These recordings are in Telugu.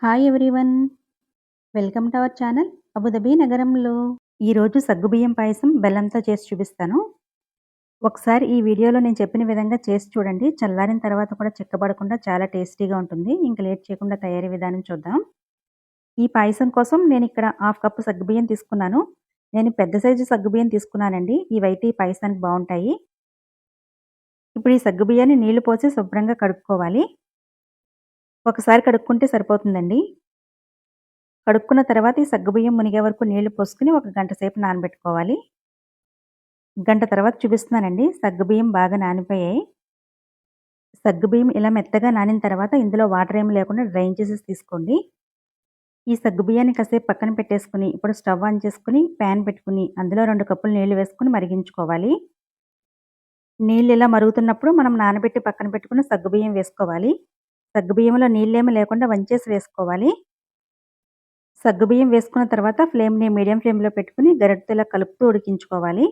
Hi everyone. Welcome to our channel Abu Dhabi నగరంలో. ఈరోజు సగ్గుబియ్యం పాయసం బెల్లంతో చేసి చూపిస్తాను. ఒకసారి ఈ వీడియోలో నేను చెప్పిన విధంగా చేసి చూడండి. చల్లారిన తర్వాత కూడా చిక్కబడకుండా చాలా టేస్టీగా ఉంటుంది. ఇంక లేట్ చేయకుండా తయారీ విధానం చూద్దాం. ఈ పాయసం కోసం నేను ఇక్కడ హాఫ్ కప్పు సగ్గుబియ్యం తీసుకున్నాను. నేను పెద్ద సైజు సగ్గుబియ్యం తీసుకున్నానండి. ఇవైతే ఈ పాయసానికి బాగుంటాయి. ఇప్పుడు ఈ సగ్గుబియ్యాన్ని నీళ్లు పోసి శుభ్రంగా కడుక్కోవాలి. ఒకసారి కడుక్కుంటే సరిపోతుందండి. కడుక్కున్న తర్వాత ఈ సగ్గుబియ్యం మునిగే వరకు నీళ్లు పోసుకొని ఒక గంట సేపు నానబెట్టుకోవాలి. గంట తర్వాత చూపిస్తున్నానండి. సగ్గుబియ్యం బాగా నానిపోయాయి. సగ్గుబియ్యం ఇలా మెత్తగా నానిన తర్వాత ఇందులో వాటర్ ఏమి లేకుండా డ్రైన్ చేసేసి తీసుకోండి. ఈ సగ్గుబియ్యాన్ని కాసేపు పక్కన పెట్టేసుకుని ఇప్పుడు స్టవ్ ఆన్ చేసుకుని ప్యాన్ పెట్టుకుని అందులో 2 కప్పులు నీళ్లు వేసుకుని మరిగించుకోవాలి. నీళ్ళు ఇలా మరుగుతున్నప్పుడు మనం నానబెట్టి పక్కన పెట్టుకుని సగ్గుబియ్యం వేసుకోవాలి. సగ్గుబియ్యంలో నీళ్ళేమి లేకుండా వంచేసి వేసుకోవాలి. సగ్గుబియ్యం వేసుకున్న తర్వాత ఫ్లేమ్‌ని మీడియం ఫ్లేమ్‌లో పెట్టుకుని గరిటెతో ఇలా కలుపుతూ ఉడికించుకోవాలి.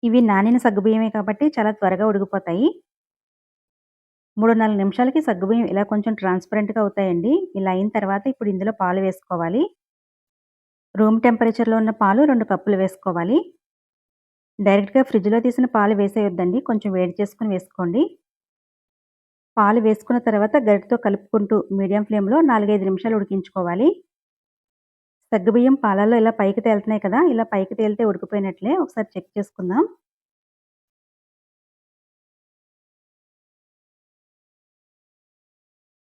ఇవి నానిన సగ్గుబియ్యమే కాబట్టి చాలా త్వరగా ఉడికిపోతాయి. 3, 4 నిమిషాలకి సగ్గుబియ్యం ఇలా కొంచెం ట్రాన్స్‌పరెంట్‌గా అవుతాయండి. ఇలా అయిన తర్వాత ఇప్పుడు ఇందులో పాలు వేసుకోవాలి. రూమ్ టెంపరేచర్‌లో ఉన్న పాలు 2 కప్పులు వేసుకోవాలి. డైరెక్ట్‌గా ఫ్రిడ్జ్‌లో తీసిన పాలు వేసేయొద్దండి. కొంచెం వేడి చేసుకొని వేసుకోండి. పాలు వేసుకున్న తర్వాత గరిటెతో కలుపుకుంటూ మీడియం ఫ్లేమ్‌లో 4, 5 నిమిషాలు ఉడికించుకోవాలి. సగ్గుబియ్యం పాలల్లో ఇలా పైకి తేలుతున్నాయి కదా! ఇలా పైకి తేలితే ఉడికిపోయినట్లే. ఒకసారి చెక్ చేసుకుందాం.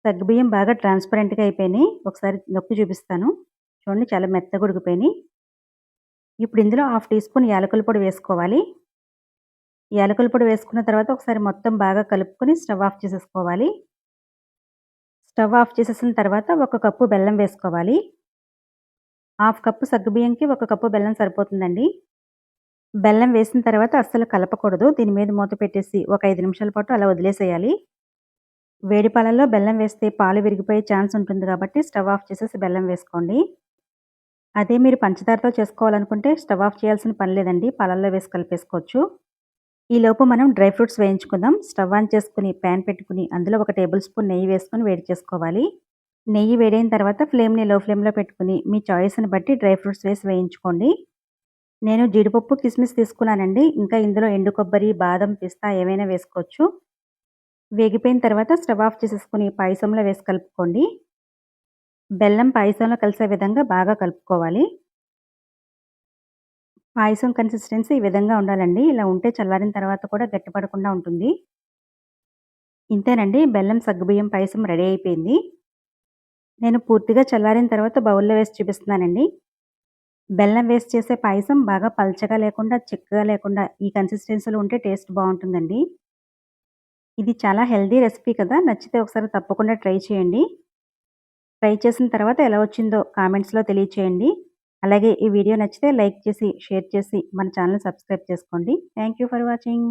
సగ్గుబియ్యం బాగా ట్రాన్స్‌పరెంట్‌గా అయిపోయినాయి. ఒకసారి నొక్కి చూపిస్తాను. చూడండి చాలా మెత్తగా ఉడికిపోయినాయి. ఇప్పుడు ఇందులో హాఫ్ టీ స్పూన్ యాలకుల పొడి వేసుకోవాలి. యాలకుల పొడి వేసుకున్న తర్వాత ఒకసారి మొత్తం బాగా కలుపుకొని స్టవ్ ఆఫ్ చేసేసుకోవాలి. స్టవ్ ఆఫ్ చేసేసిన తర్వాత 1 కప్పు బెల్లం వేసుకోవాలి. హాఫ్ కప్పు సగ్గుబియ్యంకి 1 కప్పు బెల్లం సరిపోతుందండి. బెల్లం వేసిన తర్వాత అస్సలు కలపకూడదు. దీని మీద మూత పెట్టేసి ఒక 5 నిమిషాల పాటు అలా వదిలేసేయాలి. వేడి పాలల్లో బెల్లం వేస్తే పాలు విరిగిపోయే ఛాన్స్ ఉంటుంది కాబట్టి స్టవ్ ఆఫ్ చేసేసి బెల్లం వేసుకోండి. అదే మీరు పంచదారతో చేసుకోవాలనుకుంటే స్టవ్ ఆఫ్ చేయాల్సిన పని లేదండి. పాలల్లో వేసి కలిపేసుకోవచ్చు. ఈలోపు మనం డ్రై ఫ్రూట్స్ వేయించుకుందాం. స్టవ్ ఆన్ చేసుకుని ప్యాన్ పెట్టుకుని అందులో 1 టేబుల్ స్పూన్ నెయ్యి వేసుకొని వేడి చేసుకోవాలి. నెయ్యి వేడైన తర్వాత ఫ్లేమ్‌ని లో ఫ్లేమ్‌లో పెట్టుకుని మీ చాయిస్‌ని బట్టి డ్రై ఫ్రూట్స్ వేసి వేయించుకోండి. నేను జీడిపప్పు, కిస్మిస్ తీసుకున్నానండి. ఇంకా ఇందులో ఎండు కొబ్బరి, బాదం, పిస్తా ఏవైనా వేసుకోవచ్చు. వేగిపోయిన తర్వాత స్టవ్ ఆఫ్ చేసేసుకొని పాయసంలో వేసి కలుపుకోండి. బెల్లం పాయసంలో కలిసే విధంగా బాగా కలుపుకోవాలి. పాయసం కన్సిస్టెన్సీ ఈ విధంగా ఉండాలండి. ఇలా ఉంటే చల్లారిన తర్వాత కూడా గట్టిపడకుండా ఉంటుంది. ఇంతేనండి, బెల్లం సగ్గుబియ్యం పాయసం రెడీ అయిపోయింది. నేను పూర్తిగా చల్లారిన తర్వాత బౌల్‌లో వేసి చూపిస్తున్నానండి. బెల్లం వేసి చేసే పాయసం బాగా పల్చగా లేకుండా, చిక్కగా లేకుండా ఈ కన్సిస్టెన్సీలో ఉంటే టేస్ట్ బావుంటుందండి. ఇది చాలా హెల్తీ రెసిపీ కదా! నచ్చితే ఒకసారి తప్పకుండా ట్రై చేయండి. ట్రై చేసిన తర్వాత ఎలా వచ్చిందో కామెంట్స్‌లో తెలియచేయండి. అలాగే ఈ వీడియో నచ్చితే లైక్ చేసి, షేర్ చేసి మన ఛానెల్‌ని సబ్స్క్రైబ్ చేసుకోండి. Thank you for watching.